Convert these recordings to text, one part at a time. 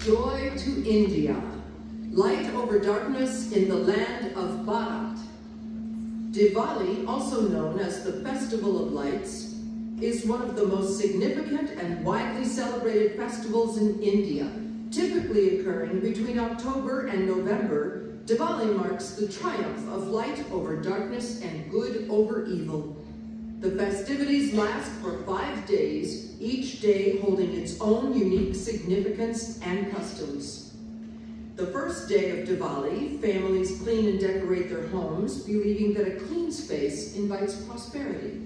Joy to India, light over darkness in the land of Bharat. Diwali, also known as the Festival of Lights, is one of the most significant and widely celebrated festivals in India. Typically occurring between October and November, Diwali marks the triumph of light over darkness and good over evil. The festivities last for 5 days, each day holding its own unique significance and customs. The first day of Diwali, families clean and decorate their homes, believing that a clean space invites prosperity.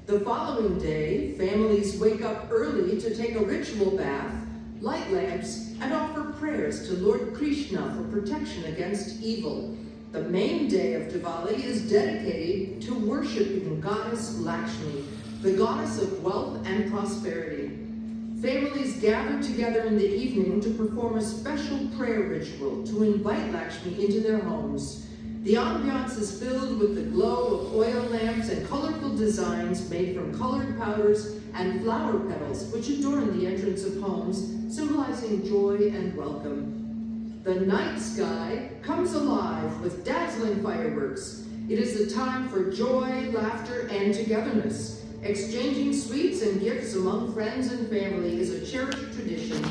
The following day, families wake up early to take a ritual bath, light lamps, and offer prayers to Lord Krishna for protection against evil. The main day of Diwali is dedicated to worshiping Goddess Lakshmi, the goddess of wealth and prosperity. Families gather together in the evening to perform a special prayer ritual to invite Lakshmi into their homes. The ambiance is filled with the glow of oil lamps and colorful designs made from colored powders and flower petals, which adorn the entrance of homes, symbolizing joy and welcome. The night sky comes alive with dazzling fireworks. It is a time for joy, laughter, and togetherness. Exchanging sweets and gifts among friends and family is a cherished tradition,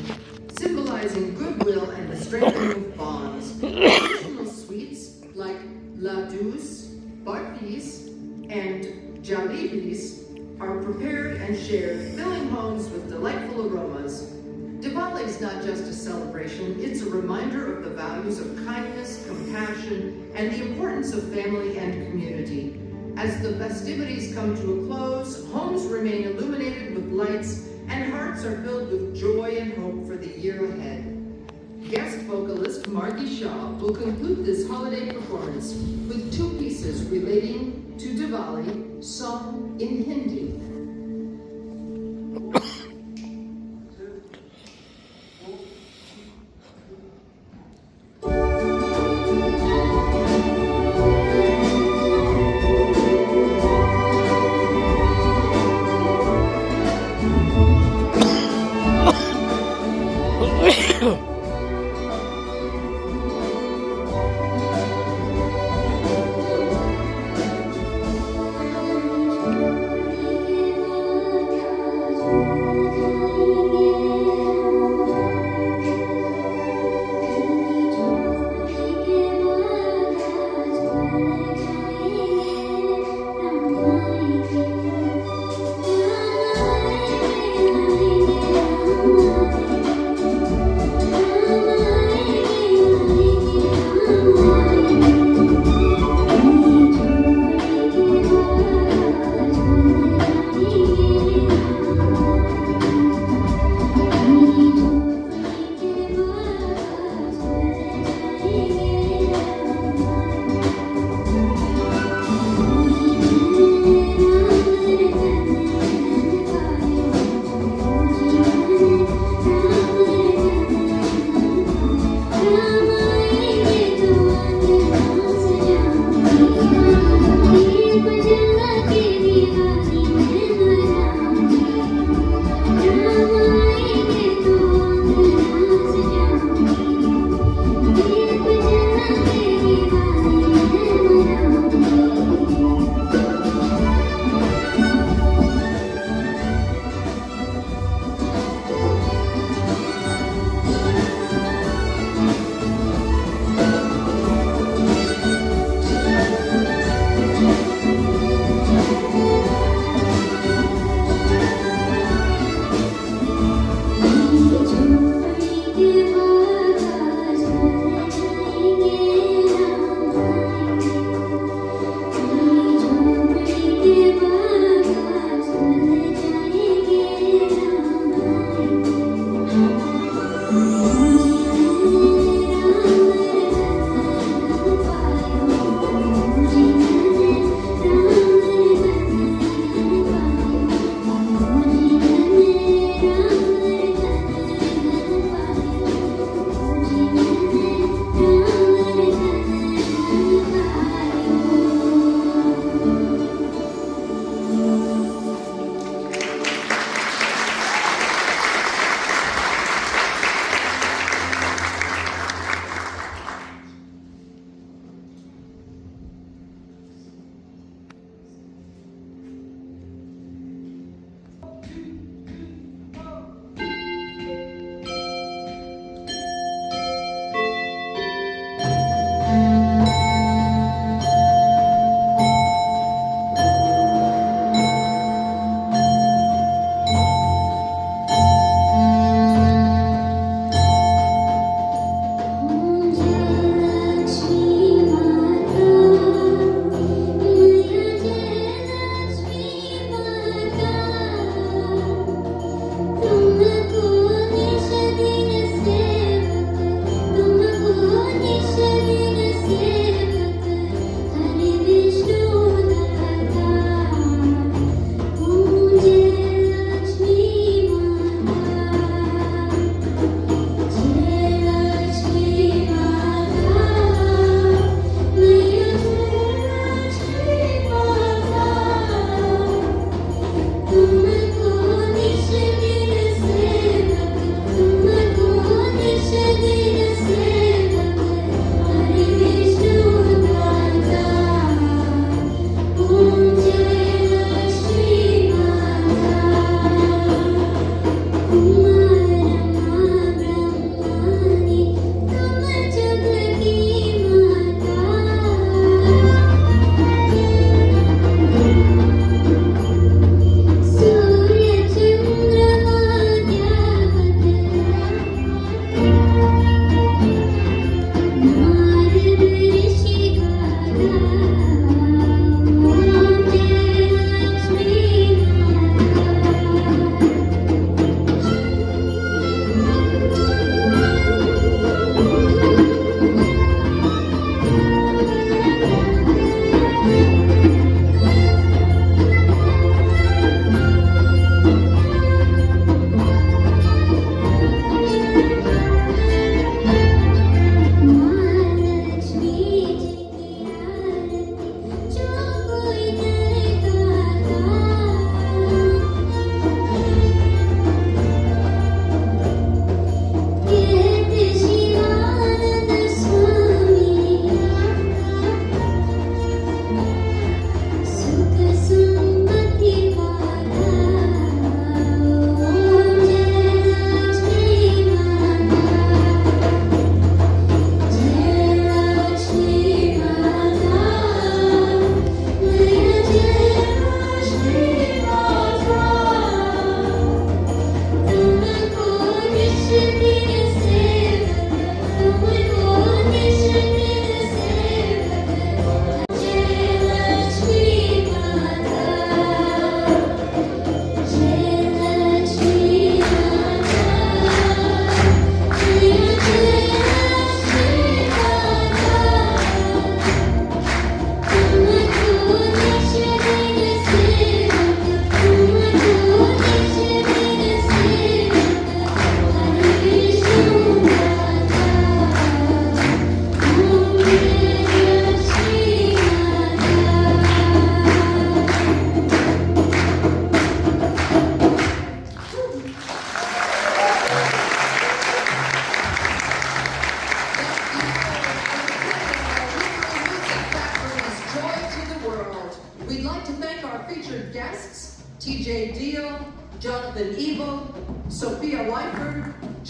symbolizing goodwill and the strengthening of bonds. Traditional sweets like laddus, barfis, and jalebis are prepared and shared, filling homes with delightful aromas. Diwali is not just a celebration, it's a reminder of the values of kindness, compassion, and the importance of family and community. As the festivities come to a close, homes remain illuminated with lights, and hearts are filled with joy and hope for the year ahead. Guest vocalist Margi Shah will conclude this holiday performance with 2 pieces relating to Diwali, sung in Hindi.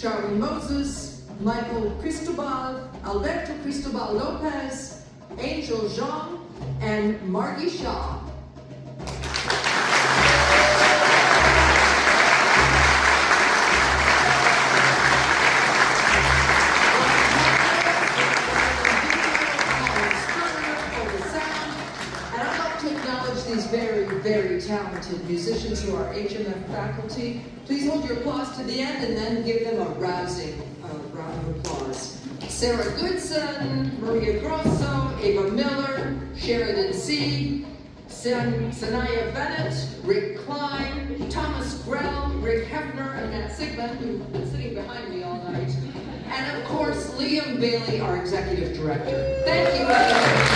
Charlie Moses, Michael Cristobal, Alberto Cristobal Lopez, Angel Zhang, and Margie Shaw. These very, very talented musicians who are HMF faculty. Please hold your applause to the end and then give them a rousing round of applause. Sarah Goodson, Maria Grosso, Ava Miller, Sheridan C., Sanaya Bennett, Rick Klein, Thomas Grell, Rick Hefner, and Matt Sigmund, who've been sitting behind me all night. And of course, Liam Bailey, our executive director. Thank you, everyone.